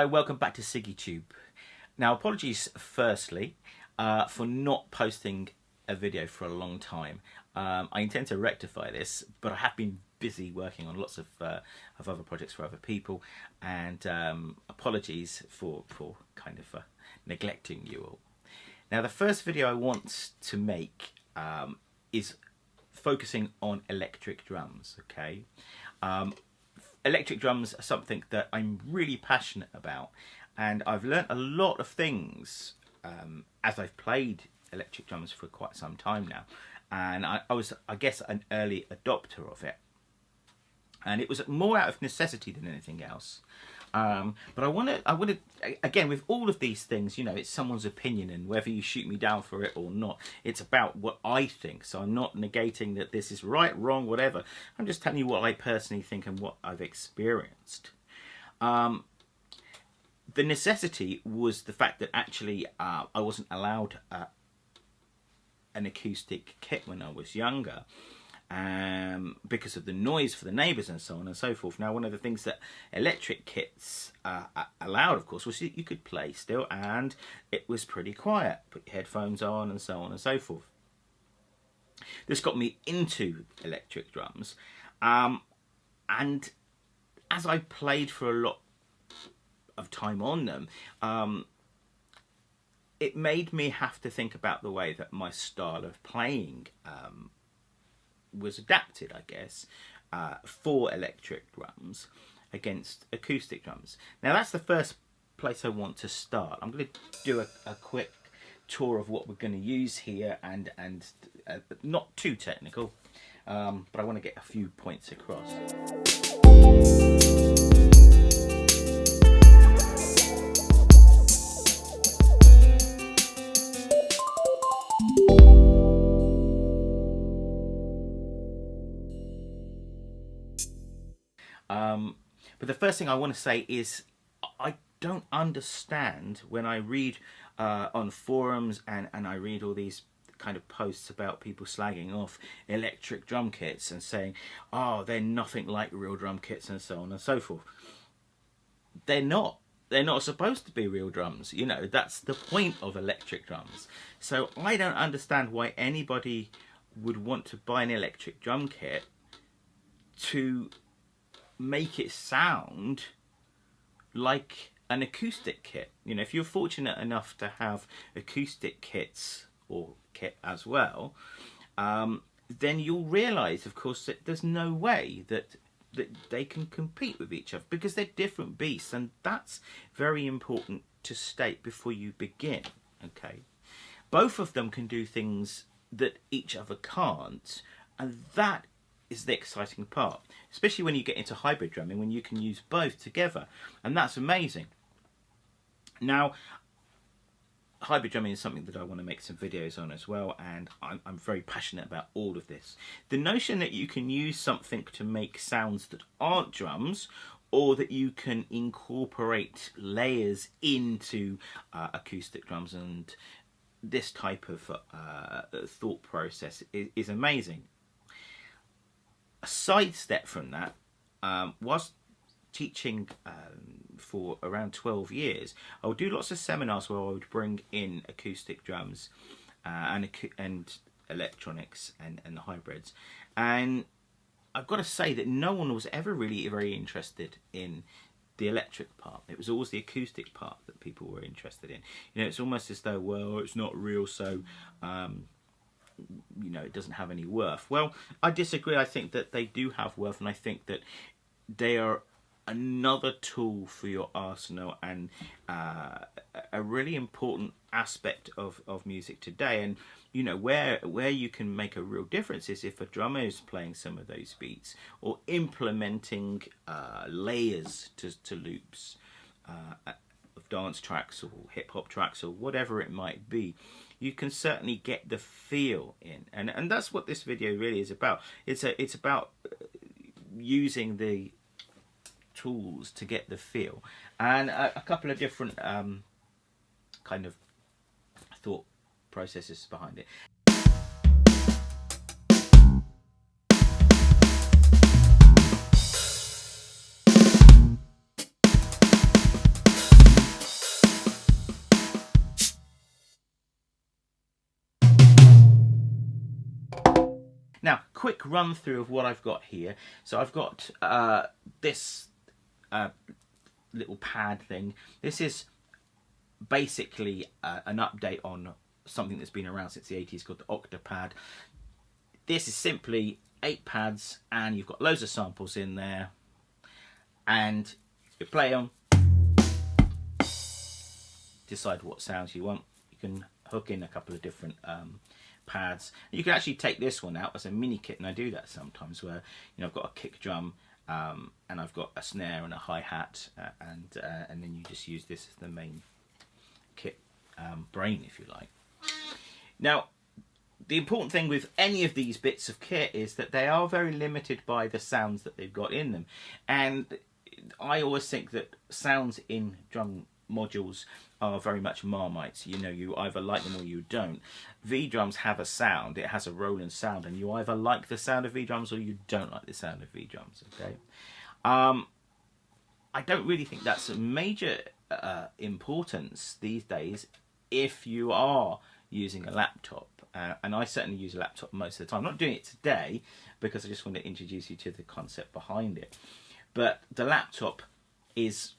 Hello, welcome back to SiggyTube. Now, apologies firstly for not posting a video for a long time. I intend to rectify this, but I have been busy working on lots of other projects for other people, and apologies for kind of neglecting you all. Now, the first video I want to make is focusing on electric drums, okay? Electric drums are something that I'm really passionate about, and I've learnt a lot of things as I've played electric drums for quite some time now, and I was, I guess, an early adopter of it, and it was more out of necessity than anything else. But I want to, again, with all of these things, you know, it's someone's opinion, and whether you shoot me down for it or not, it's about what I think. So I'm not negating that this is right, wrong, whatever. I'm just telling you what I personally think and what I've experienced. The necessity was the fact that actually I wasn't allowed an acoustic kit when I was younger. Because of the noise for the neighbours and so on and so forth. Now, one of the things that electric kits allowed, of course, was you could play still, and it was pretty quiet. Put your headphones on and so on and so forth. This got me into electric drums, and as I played for a lot of time on them, it made me have to think about the way that my style of playing was adapted, I guess, for electric drums against acoustic drums. Now, that's the first place I want to start. I'm going to do a quick tour of what we're going to use here, and not too technical, but I want to get a few points across. But the first thing I want to say is I don't understand when I read on forums and I read all these kind of posts about people slagging off electric drum kits and saying, oh, they're nothing like real drum kits and so on and so forth. They're not. They're not supposed to be real drums. You know, that's the point of electric drums. So I don't understand why anybody would want to buy an electric drum kit to make it sound like an acoustic kit. You know, if you're fortunate enough to have acoustic kits or kit as well, then you'll realise, of course, that there's no way that they can compete with each other, because they're different beasts, and that's very important to state before you begin. Okay, both of them can do things that each other can't, and that is the exciting part, especially when you get into hybrid drumming, when you can use both together, and that's amazing. Now, hybrid drumming is something that I want to make some videos on as well, and I'm very passionate about all of this. The notion that you can use something to make sounds that aren't drums, or that you can incorporate layers into acoustic drums, and this type of thought process is amazing. A sidestep from that, whilst teaching for around 12 years, I would do lots of seminars where I would bring in acoustic drums and electronics and the hybrids, and I've got to say that no one was ever really very interested in the electric part. It was always the acoustic part that people were interested in. You know, it's almost as though, well, it's not real, so you know, it doesn't have any worth. Well, I disagree. I think that they do have worth, and I think that they are another tool for your arsenal, and a really important aspect of music today. And you know, where you can make a real difference is if a drummer is playing some of those beats, or implementing layers to loops of dance tracks or hip hop tracks or whatever it might be. You can certainly get the feel in, and that's what this video really is about. It's about using the tools to get the feel, and a couple of different kind of thought processes behind it. Now, quick run through of what I've got here. So I've got this little pad thing. This is basically an update on something that's been around since the 80s called the Octapad. This is simply 8 pads, and you've got loads of samples in there, and you play them, decide what sounds you want. You can hook in a couple of different pads. You can actually take this one out as a mini kit, and I do that sometimes where, you know, I've got a kick drum and I've got a snare and a hi-hat, and then you just use this as the main kit brain, if you like. Now, the important thing with any of these bits of kit is that they are very limited by the sounds that they've got in them, and I always think that sounds in drum modules are very much Marmites. You know, you either like them or you don't. V-drums have a sound, it has a Roland sound, and you either like the sound of V-drums or you don't like the sound of V-drums, okay? I don't really think that's a major importance these days if you are using a laptop, and I certainly use a laptop most of the time. I'm not doing it today because I just want to introduce you to the concept behind it, but the laptop is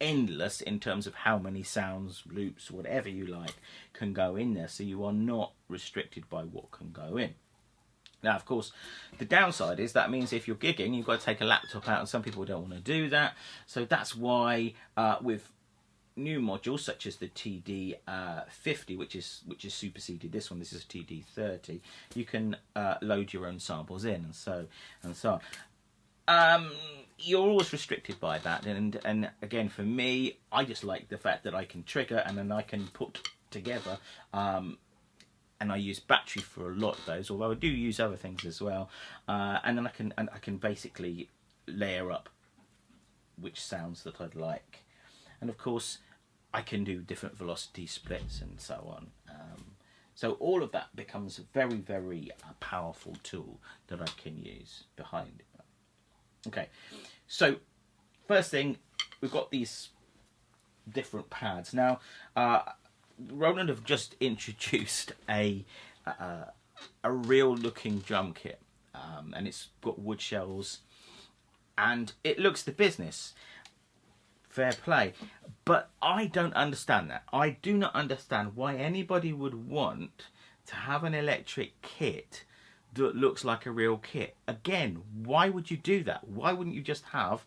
endless in terms of how many sounds, loops, whatever you like can go in there, so you are not restricted by what can go in. Now, of course, the downside is that means if you're gigging, you've got to take a laptop out, and some people don't want to do that. So that's why with new modules such as the TD50, which is superseded this one, this is a TD30, you can load your own samples in, and so on. You're always restricted by that, and again, for me, I just like the fact that I can trigger and then I can put together, and I use battery for a lot of those, although I do use other things as well, and then I can basically layer up which sounds that I'd like, and of course I can do different velocity splits and so on. So all of that becomes a very, very powerful tool that I can use behind it. Okay, so first thing, we've got these different pads. Now, Roland have just introduced a real looking drum kit, and it's got wood shells, and it looks the business. Fair play, but I don't understand that. I do not understand why anybody would want to have an electric kit that looks like a real kit. Again, why would you do that? Why wouldn't you just have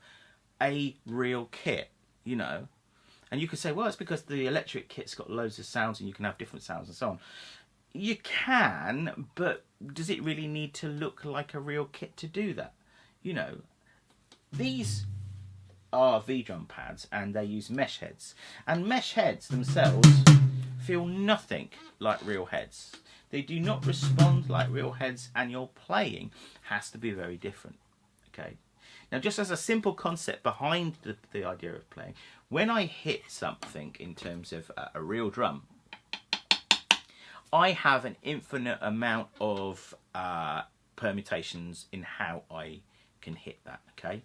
a real kit, you know? And you could say, well, it's because the electric kit's got loads of sounds and you can have different sounds and so on. You can, but does it really need to look like a real kit to do that? You know, these are V-drum pads and they use mesh heads. And mesh heads themselves feel nothing like real heads. They do not respond like real heads, and your playing has to be very different. Okay. Now, just as a simple concept behind the idea of playing, when I hit something in terms of a real drum, I have an infinite amount of permutations in how I can hit that. Okay.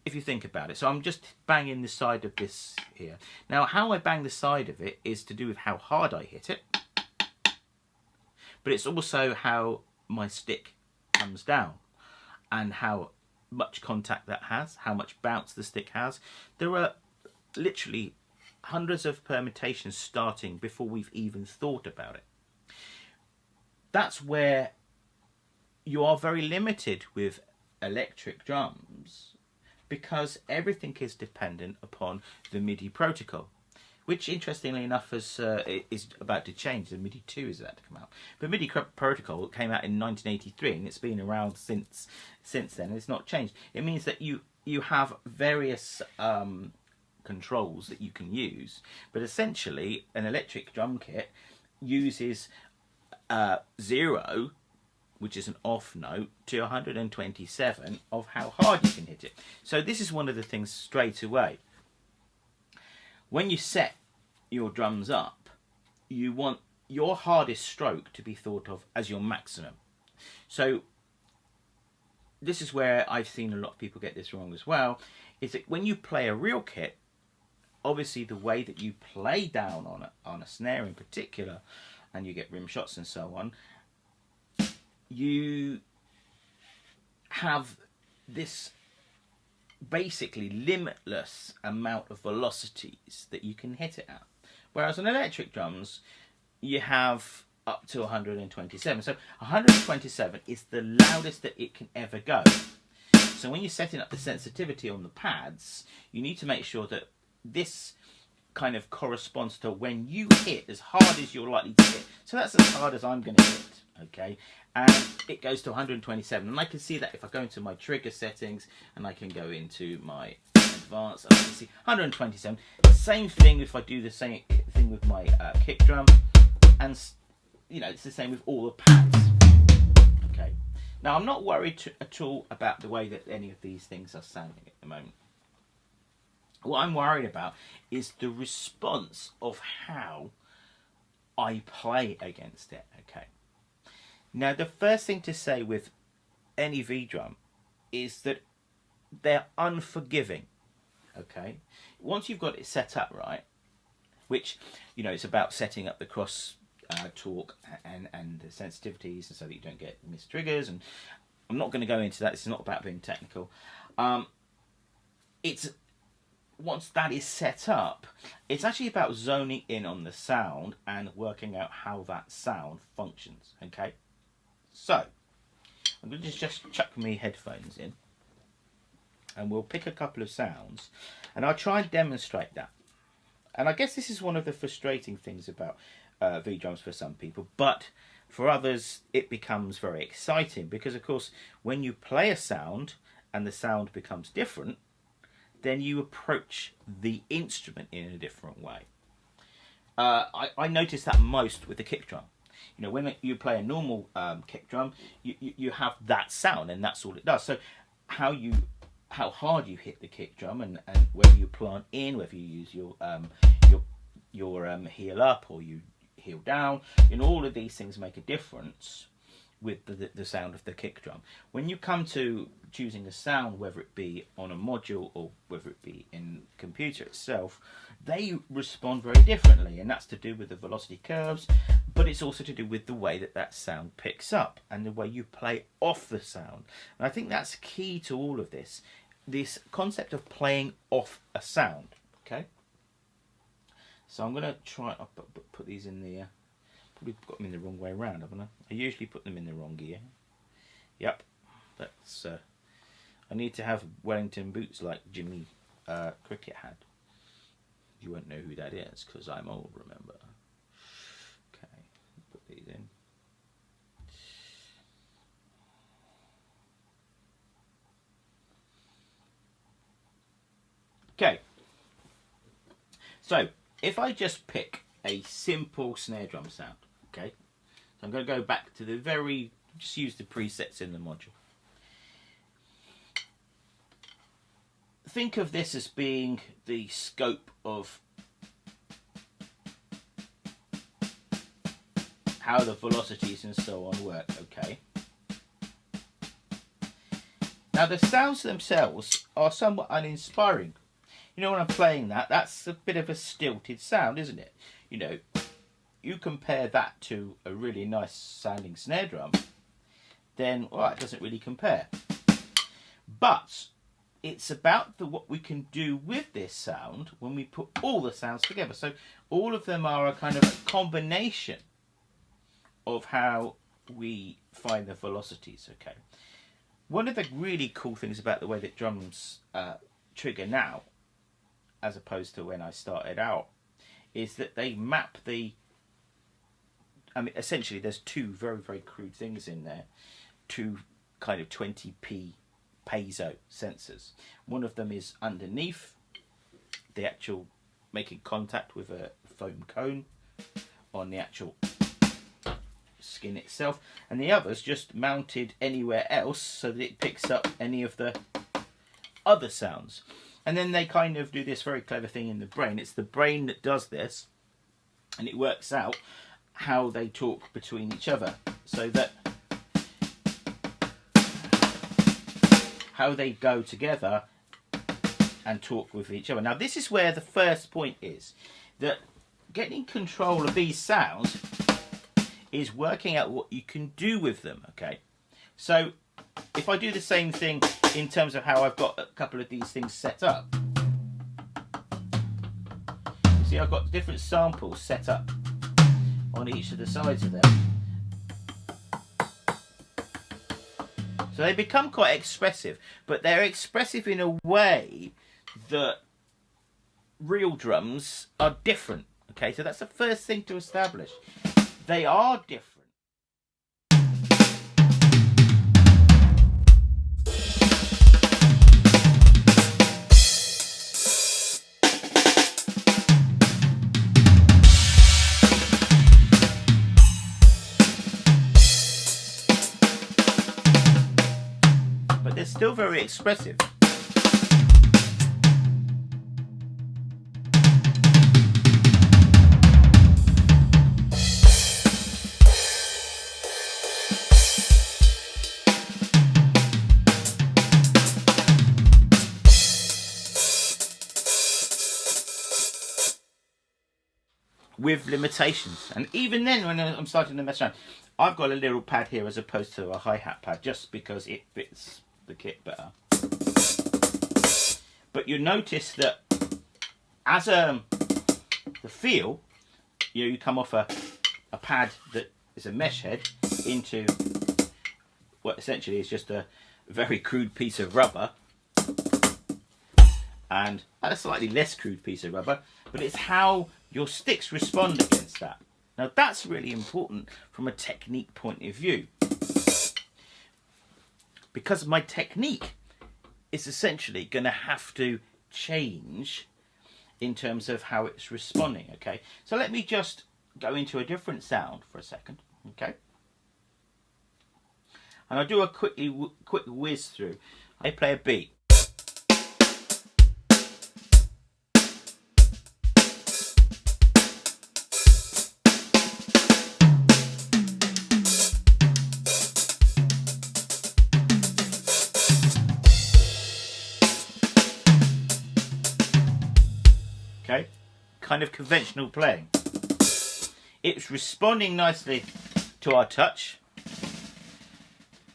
If you think about it, so I'm just banging the side of this here. Now, how I bang the side of it is to do with how hard I hit it, but it's also how my stick comes down and how much contact that has, how much bounce the stick has. There are literally hundreds of permutations starting before we've even thought about it. That's where you are very limited with electric drums, because everything is dependent upon the MIDI protocol, which interestingly enough is about to change. The MIDI 2 is about to come out. But MIDI protocol came out in 1983, and it's been around since then. It's not changed. It means that you have various controls that you can use, but essentially an electric drum kit uses 0, which is an off note, to 127 of how hard you can hit it. So this is one of the things straight away. When you set your drums up, you want your hardest stroke to be thought of as your maximum. So this is where I've seen a lot of people get this wrong as well, is that when you play a real kit, obviously the way that you play down on a snare in particular, and you get rim shots and so on, you have this basically limitless amount of velocities that you can hit it at. Whereas on electric drums, you have up to 127. So 127 is the loudest that it can ever go. So when you're setting up the sensitivity on the pads, you need to make sure that this kind of corresponds to when you hit as hard as you're likely to hit. So that's as hard as I'm going to hit, okay? And it goes to 127. And I can see that if I go into my trigger settings and I can go into my advanced, I can see 127. Same thing if I do the same thing with my kick drum. And, you know, it's the same with all the pads. Okay. Now, I'm not worried at all about the way that any of these things are sounding at the moment. What I'm worried about is the response of how I play against it. Okay. Now, the first thing to say with any V-drum is that they're unforgiving. Okay. Once you've got it set up right, which, you know, it's about setting up the cross torque and the sensitivities, and so that you don't get missed triggers. And I'm not going to go into that. It's not about being technical. It's once that is set up, it's actually about zoning in on the sound and working out how that sound functions. Okay, so I'm going to just chuck my headphones in, and we'll pick a couple of sounds, and I'll try and demonstrate that. And I guess this is one of the frustrating things about V-drums for some people, but for others it becomes very exciting, because of course when you play a sound and the sound becomes different, then you approach the instrument in a different way. I notice that most with the kick drum. You know, when you play a normal kick drum, you have that sound and that's all it does. So how hard you hit the kick drum, and whether you plant in, whether you use your heel up or you heel down, and all of these things make a difference with the sound of the kick drum. When you come to choosing a sound, whether it be on a module or whether it be in the computer itself, they respond very differently, and that's to do with the velocity curves, but it's also to do with the way that sound picks up and the way you play off the sound. And I think that's key to all of this concept of playing off a sound. Okay, so I'm going to try, I'll put these in the, probably got them in the wrong way around, haven't I? I usually put them in the wrong gear. Yep, that's, I need to have Wellington boots like Jimmy Cricket had. You won't know who that is, because I'm old, remember. Okay, put these in. Okay, so if I just pick a simple snare drum sound, okay, so I'm going to go back to the just use the presets in the module. Think of this as being the scope of how the velocities and so on work, okay? Now the sounds themselves are somewhat uninspiring. You know, when I'm playing that, that's a bit of a stilted sound, isn't it? You know, you compare that to a really nice sounding snare drum, then, well, it doesn't really compare. But it's about what we can do with this sound when we put all the sounds together. So all of them are a kind of a combination of how we find the velocities, okay? One of the really cool things about the way that drums trigger now, as opposed to when I started out, is that they map essentially there's two very, very crude things in there. Two kind of 20p piezo sensors. One of them is underneath the actual making contact with a foam cone on the actual skin itself, and the other's just mounted anywhere else so that it picks up any of the other sounds. And then they kind of do this very clever thing in the brain. It's the brain that does this, and it works out how they talk between each other, so that how they go together and talk with each other. Now this is where the first point is, that getting control of these sounds is working out what you can do with them, okay? So if I do the same thing in terms of how I've got a couple of these things set up, see, I've got different samples set up on each of the sides of them. So they become quite expressive, but they're expressive in a way that real drums are different. Okay, so that's the first thing to establish. They are different. But they're still very expressive. With limitations, and even then when I'm starting to mess around, I've got a little pad here as opposed to a hi-hat pad just because it fits the kit better. But you notice that as the feel, you come off a pad that is a mesh head into what essentially is just a very crude piece of rubber, and a slightly less crude piece of rubber, but it's how your sticks respond against that. Now that's really important from a technique point of view, because my technique is essentially going to have to change in terms of how it's responding. Okay, so let me just go into a different sound for a second. Okay, and I'll do a quick whiz through. I play a beat. Okay, kind of conventional playing. It's responding nicely to our touch,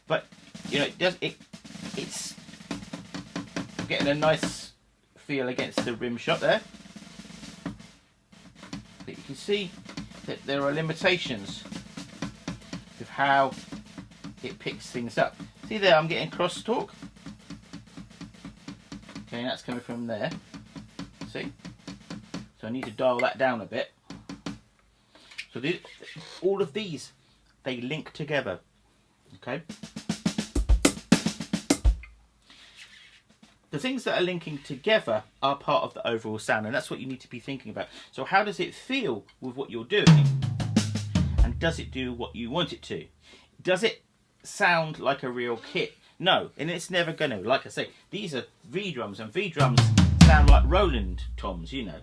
but you know, it's getting a nice feel against the rim shot there. But you can see that there are limitations with how it picks things up. See there, I'm getting crosstalk. Okay, and that's coming from there. See? So I need to dial that down a bit. So all of these, they link together. Okay? The things that are linking together are part of the overall sound, and that's what you need to be thinking about. So how does it feel with what you're doing? And does it do what you want it to? Does it sound like a real kit? No, and it's never going to. Like I say, these are V-drums, and V-drums sound like Roland toms, you know.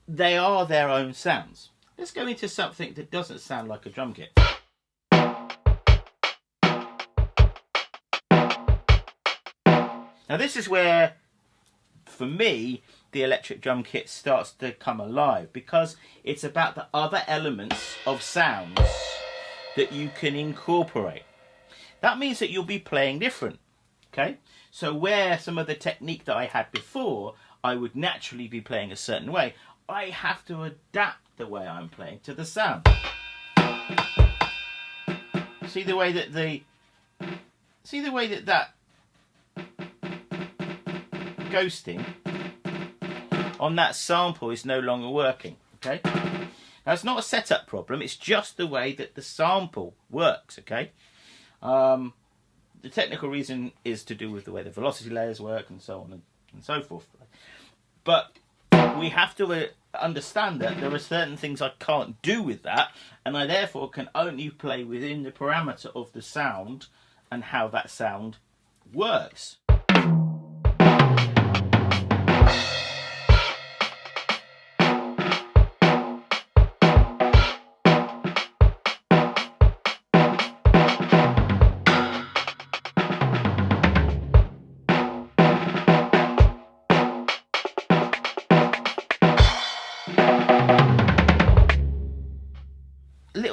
They are their own sounds. Let's go into something that doesn't sound like a drum kit. Now this is where, for me, the electric drum kit starts to come alive, because it's about the other elements of sounds that you can incorporate. That means that you'll be playing different, okay? So where some of the technique that I had before, I would naturally be playing a certain way, I have to adapt the way I'm playing to the sound. See the way that that ghosting on that sample is no longer working. Okay, now it's not a setup problem, it's just the way that the sample works. Okay, the technical reason is to do with the way the velocity layers work and so on and so forth, but we have to understand that there are certain things I can't do with that, and I therefore can only play within the parameter of the sound and how that sound works.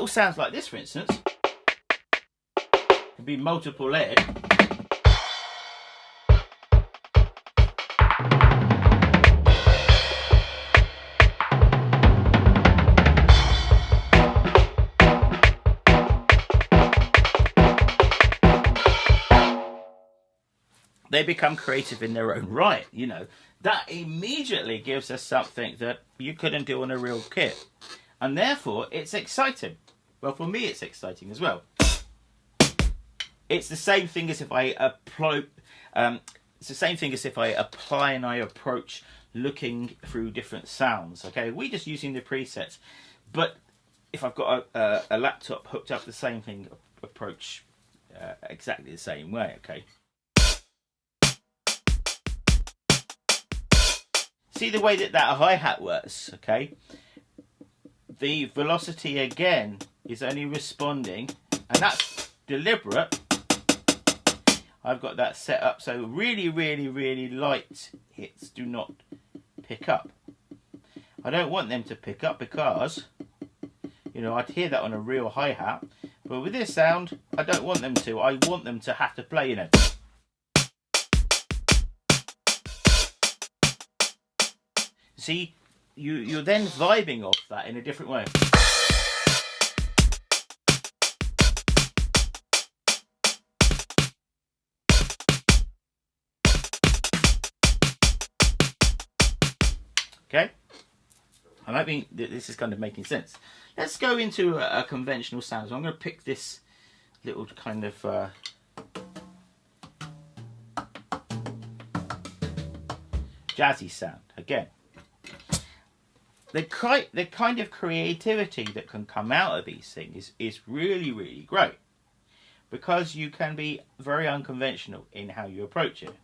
sounds like this, for instance. It can be multiple layered. They become creative in their own right, you know. That immediately gives us something that you couldn't do on a real kit. And therefore, it's exciting. Well, for me, it's exciting as well. It's the same thing as if I apply. It's the same thing as if I apply and I approach looking through different sounds. Okay, we're just using the presets, but if I've got a laptop hooked up, the same thing approach exactly the same way. Okay. See the way that hi-hat works, okay? The velocity again is only responding, and that's deliberate. I've got that set up so really, really, really light hits do not pick up. I don't want them to pick up because, you know, I'd hear that on a real hi-hat, but with this sound, I don't want them to. I want them to have to play, you know. See, you're then vibing off that in a different way. Okay? I'm hoping that this is kind of making sense. Let's go into a conventional sound. So I'm going to pick this little kind of jazzy sound again. The kind of creativity that can come out of these things is really, really great, because you can be very unconventional in how you approach it.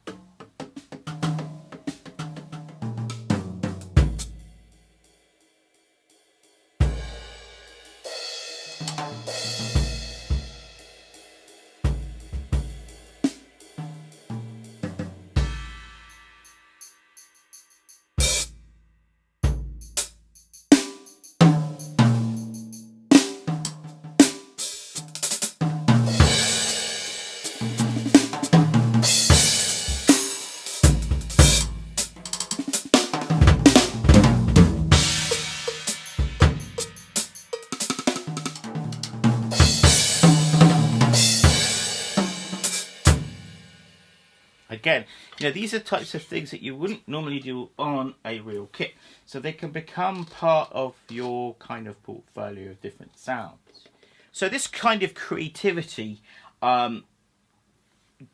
Again, you know, these are types of things that you wouldn't normally do on a real kit. So they can become part of your kind of portfolio of different sounds. So this kind of creativity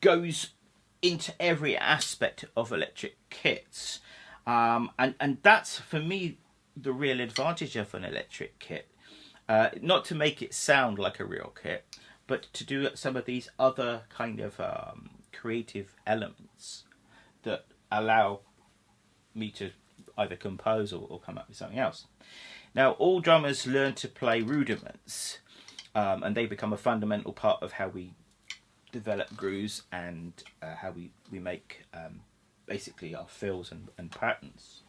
goes into every aspect of electric kits. And that's, for me, the real advantage of an electric kit. Not to make it sound like a real kit, but to do some of these other kind of creative elements that allow me to either compose or come up with something else. Now, all drummers learn to play rudiments, and they become a fundamental part of how we develop grooves and how we make basically our fills and patterns.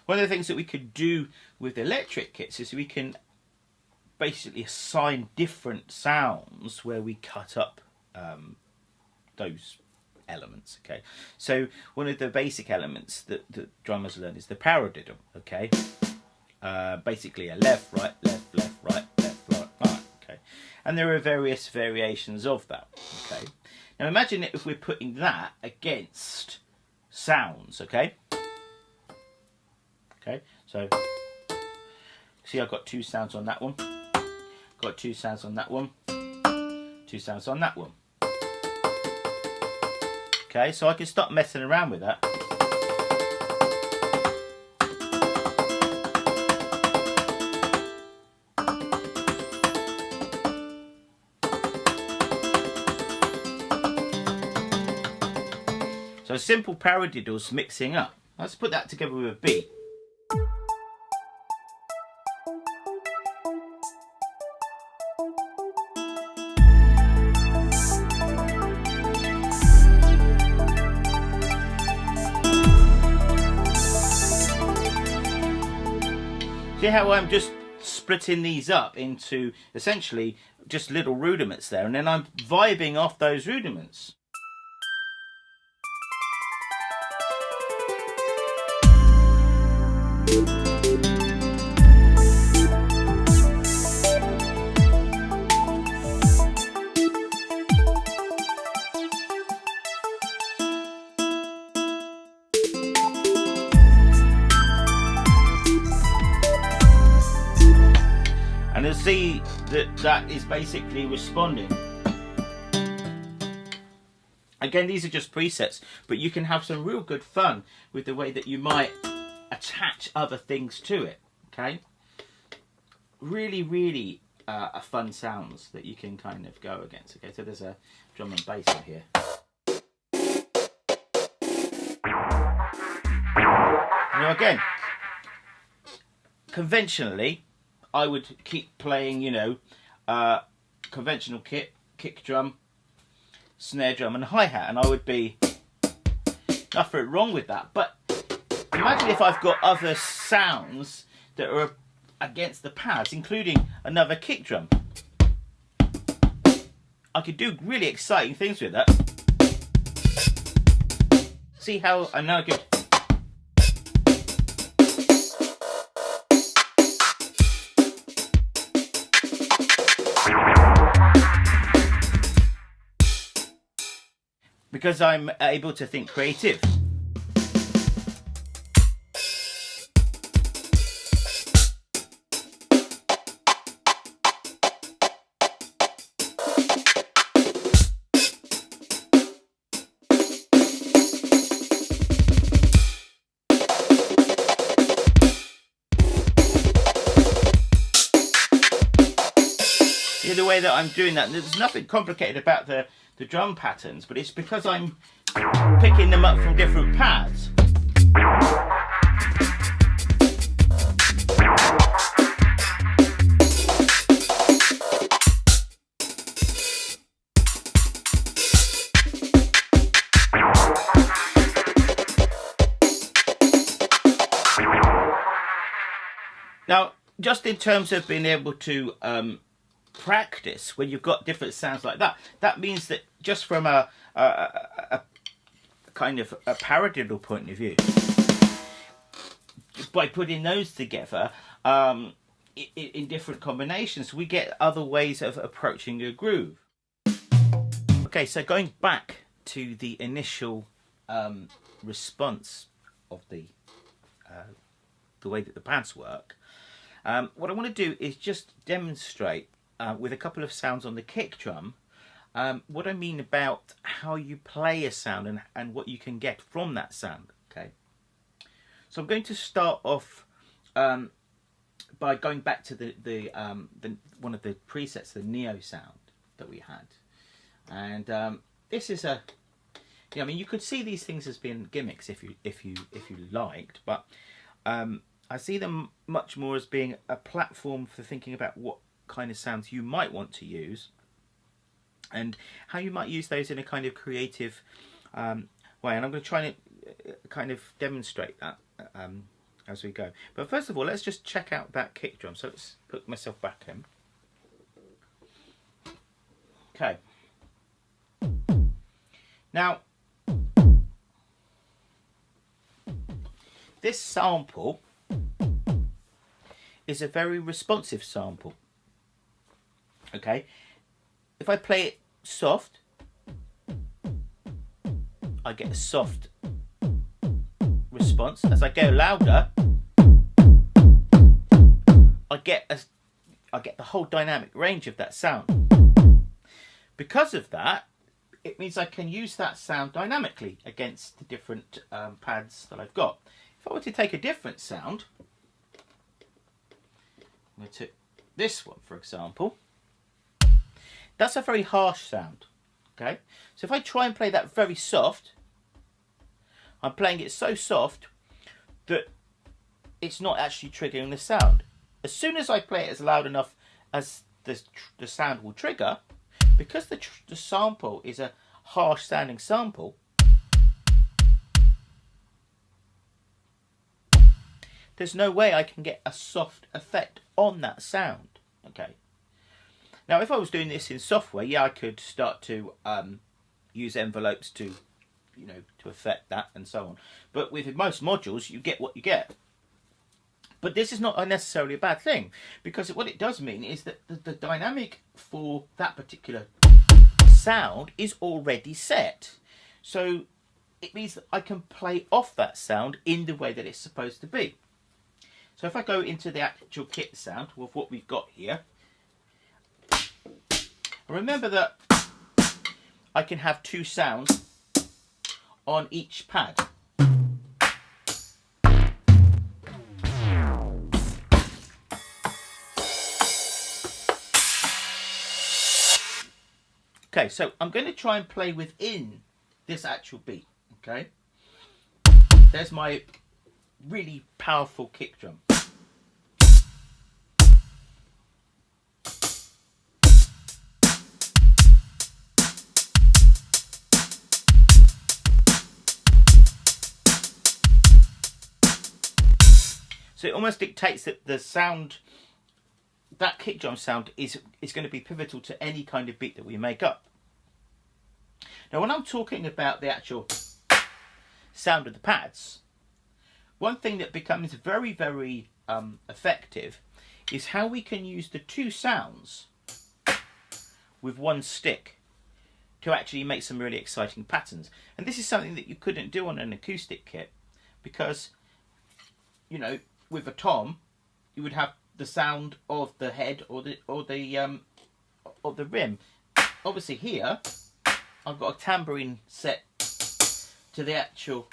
One of the things that we could do with electric kits is we can basically assign different sounds where we cut up those elements. Okay, so one of the basic elements that drummers learn is the paradiddle. Okay, basically a left, right, left, left, right, left, right, right. Okay, and there are various variations of that. Okay, now imagine if we're putting that against sounds. Okay, so see, I've got two sounds on that one, got two sounds on that one, two sounds on that one. Okay, so I can stop messing around with that. So simple paradiddles mixing up. Let's put that together with a beat. See how I'm just splitting these up into essentially just little rudiments there, and then I'm vibing off those rudiments. And you'll see that that is basically responding. Again, these are just presets, but you can have some real good fun with the way that you might attach other things to it. Okay, really a fun sounds that you can kind of go against. Okay, so there's a drum and bass in here. Now again, conventionally, I would keep playing, you know, conventional kick drum, snare drum and hi-hat, and I would be nothing wrong with that. But imagine if I've got other sounds that are against the pads, including another kick drum. I could do really exciting things with that. See how I now could... because I'm able to think creative. The way that I'm doing that, there's nothing complicated about the drum patterns, but it's because I'm picking them up from different pads. Now, just in terms of being able to practice when you've got different sounds like that, that means that just from a kind of a paradiddle point of view, by putting those together in different combinations, we get other ways of approaching a groove. Okay, so going back to the initial response of the way that the pads work, what I want to do is just demonstrate with a couple of sounds on the kick drum, what I mean about how you play a sound and what you can get from that sound. Okay, so I'm going to start off by going back to the one of the presets, the Neo sound that we had, and this is a, I mean, you could see these things as being gimmicks if you liked, but I see them much more as being a platform for thinking about what kind of sounds you might want to use and how you might use those in a kind of creative way, and I'm going to try and kind of demonstrate that as we go. But first of all, let's just check out that kick drum. So let's put myself back in. Okay, now this sample is a very responsive sample. Okay, if I play it soft, I get a soft response. As I go louder, I get the whole dynamic range of that sound. Because of that, it means I can use that sound dynamically against the different pads that I've got. If I were to take a different sound, I'm going to take this one, for example. That's a very harsh sound, okay? So if I try and play that very soft, I'm playing it so soft that it's not actually triggering the sound. As soon as I play it as loud enough as the sound will trigger, because the sample is a harsh sounding sample, there's no way I can get a soft effect on that sound. Okay. Now, if I was doing this in software, yeah, I could start to use envelopes to, to affect that and so on. But with most modules, you get what you get. But this is not necessarily a bad thing, because what it does mean is that the dynamic for that particular sound is already set. So it means that I can play off that sound in the way that it's supposed to be. So if I go into the actual kit sound with what we've got here, remember that I can have 2 sounds on each pad. Okay, so I'm going to try and play within this actual beat. Okay, there's my really powerful kick drum. So it almost dictates that the sound, that kick drum sound is going to be pivotal to any kind of beat that we make up. Now, when I'm talking about the actual sound of the pads, one thing that becomes very, very effective is how we can use the 2 sounds with 1 stick to actually make some really exciting patterns. And this is something that you couldn't do on an acoustic kit, because, with a tom, you would have the sound of the head or the rim. Obviously here, I've got a tambourine set to the actual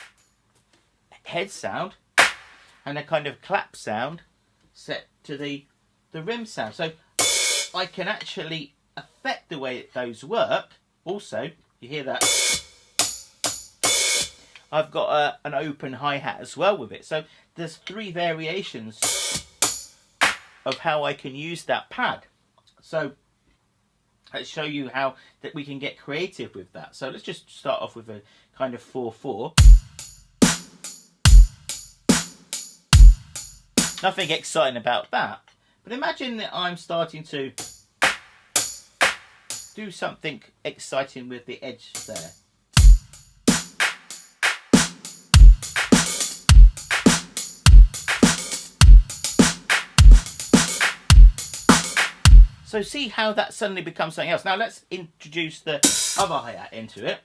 head sound, and a kind of clap sound set to the rim sound. So I can actually affect the way that those work. Also, you hear that? I've got an open hi-hat as well with it. So there's 3 variations of how I can use that pad. So let's show you how that we can get creative with that. So let's just start off with a kind of 4/4. Nothing exciting about that. But imagine that I'm starting to do something exciting with the edge there. So see how that suddenly becomes something else. Now let's introduce the other hi-hat into it.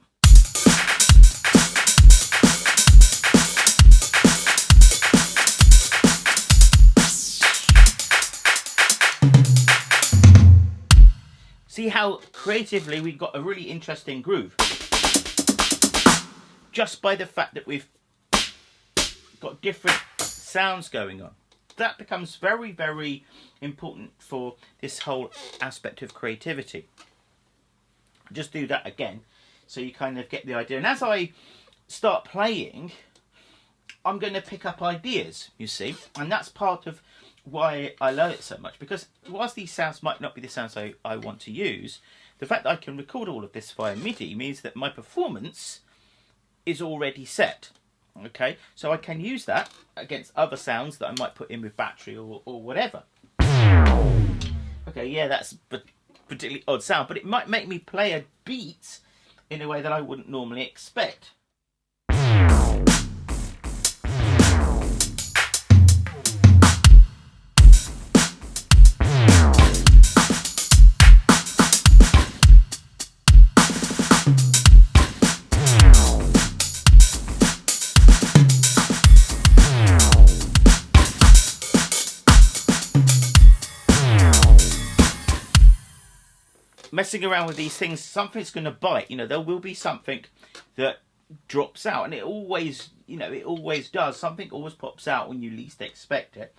See how creatively we've got a really interesting groove, just by the fact that we've got different sounds going on. That becomes very, very important for this whole aspect of creativity. Just do that again, so you kind of get the idea. And as I start playing, I'm going to pick up ideas, you see, and that's part of why I love it so much, because whilst these sounds might not be the sounds I want to use, the fact that I can record all of this via MIDI means that my performance is already set. Okay, so I can use that against other sounds that I might put in with battery or whatever. Okay, yeah, that's a particularly odd sound, but it might make me play a beat in a way that I wouldn't normally expect. Messing around with these things, something's going to bite. There will be something that drops out, and it always, it always does. Something always pops out when you least expect it.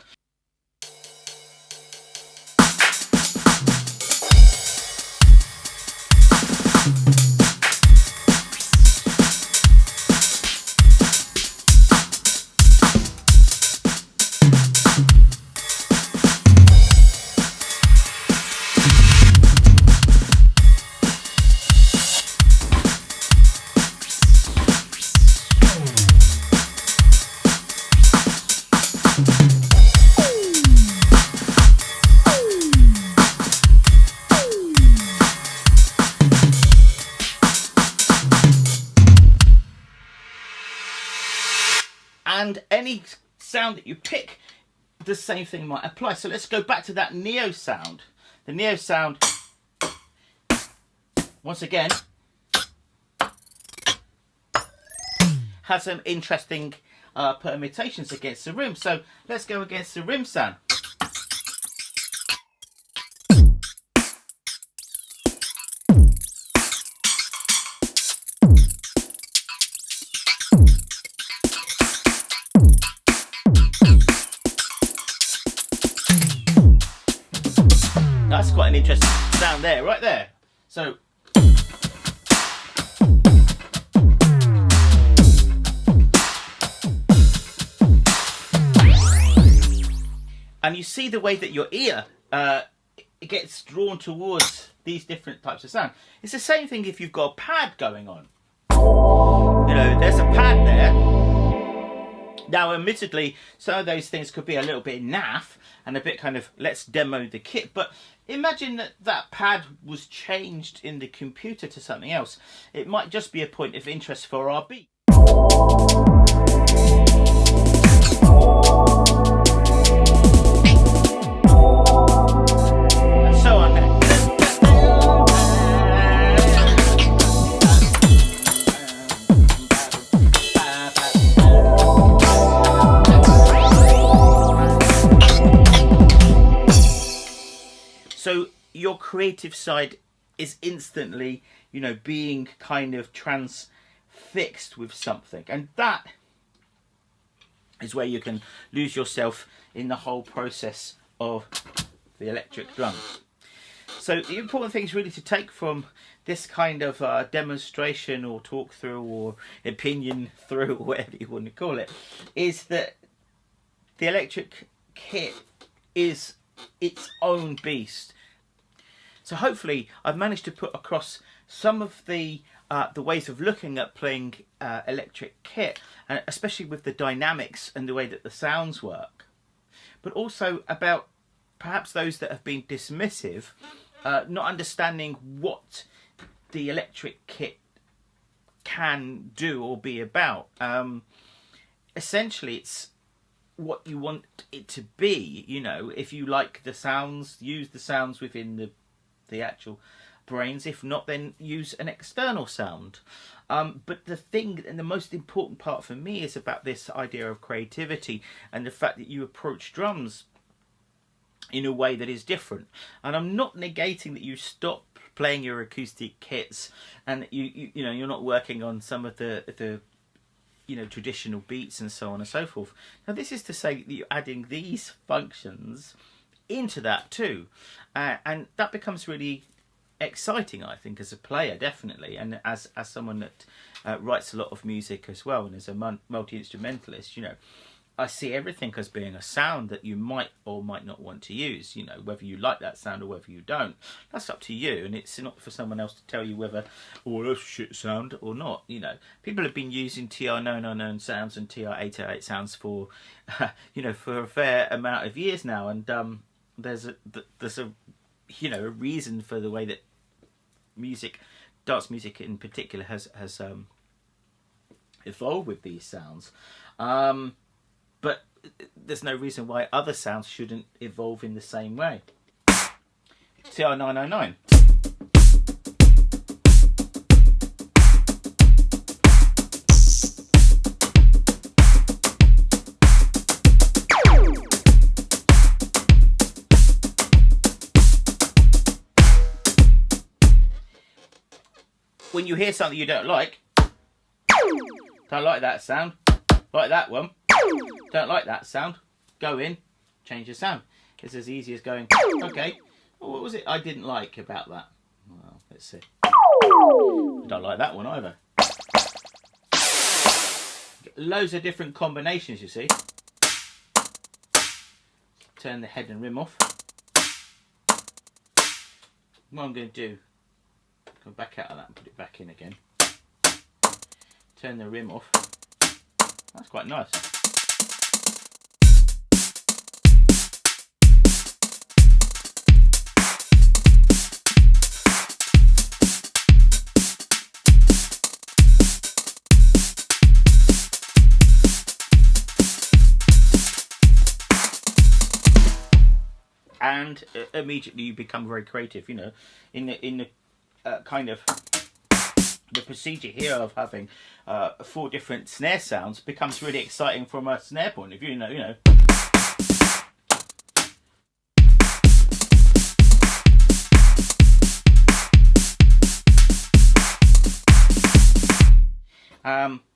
any sound that you pick, the same thing might apply. So let's go back to that neo sound. The neo sound, once again, has some interesting permutations against the rim. So let's go against the rim sound. That's quite an interesting sound there, right there. So and you see the way that your ear it gets drawn towards these different types of sound. It's the same thing if you've got a pad going on. You know, there's a pad there. Now, admittedly, some of those things could be a little bit naff and a bit kind of, let's demo the kit. But imagine that that pad was changed in the computer to something else. It might just be a point of interest for our beat. And so on. So your creative side is instantly, you know, being kind of transfixed with something. And that is where you can lose yourself in the whole process of the electric drums. So the important thing is really to take from this kind of demonstration or talk through or opinion through, or whatever you want to call it, is that the electric kit is its own beast. So hopefully I've managed to put across some of the ways of looking at playing electric kit, and especially with the dynamics and the way that the sounds work, but also about perhaps those that have been dismissive, not understanding what the electric kit can do or be about. Essentially, it's what you want it to be. You know, if you like the sounds, use the sounds within the actual brains. If not, then use an external sound. But the thing and the most important part for me is about this idea of creativity and the fact that you approach drums in a way that is different. And I'm not negating that you stop playing your acoustic kits and that you know, you're not working on some of the you know, traditional beats and so on and so forth. Now, this is to say that you're adding these functions into that too, and that becomes really exciting, I think, as a player, definitely, and as someone that writes a lot of music as well, and as a multi-instrumentalist, you know, I see everything as being a sound that you might or might not want to use. You know, whether you like that sound or whether you don't, that's up to you, and it's not for someone else to tell you whether, oh, that's a shit sound or not. You know, people have been using TR-999 sounds and TR-808 sounds for you know, for a fair amount of years now, and there's a you know, a reason for the way that music, dance music in particular, has evolved with these sounds. But there's no reason why other sounds shouldn't evolve in the same way. TR-909. When you hear something you don't like that sound, like that one, don't like that sound, go in, change the sound. It's as easy as going, okay, well, what was it I didn't like about that? Well, let's see. I don't like that one either. Get loads of different combinations, you see. Turn the head and rim off. What I'm going to do, go back out of that and put it back in again. Turn the rim off. That's quite nice. and immediately you become very creative. You know, in the kind of the procedure here of having 4 different snare sounds becomes really exciting from a snare point of view. You know.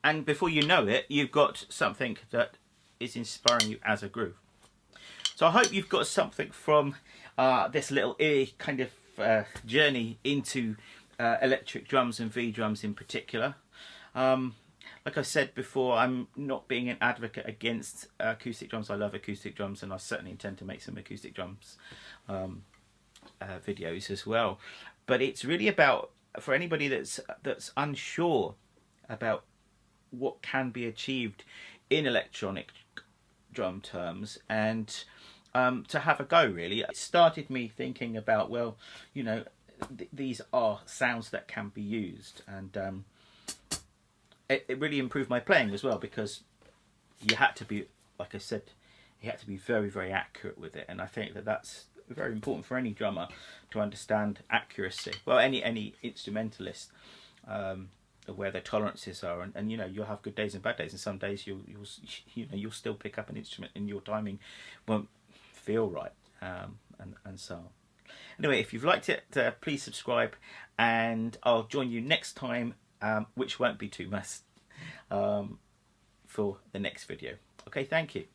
And before you know it, you've got something that is inspiring you as a groove. So I hope you've got something from this little kind of journey into electric drums and V drums in particular. Like I said before, I'm not being an advocate against acoustic drums. I love acoustic drums, and I certainly intend to make some acoustic drums videos as well. But it's really about, for anybody that's unsure about what can be achieved in electronic drum terms, and to have a go, really. It started me thinking about, well, you know, these are sounds that can be used, and it really improved my playing as well, because you had to be, like I said, you had to be very, very accurate with it, and I think that that's very important for any drummer to understand accuracy. Well, any instrumentalist, where their tolerances are, and you know, you'll have good days and bad days, and some days you'll still pick up an instrument and your timing won't feel right, and so on. Anyway, if you've liked it, please subscribe, and I'll join you next time, which won't be too much, for the next video. Okay, thank you.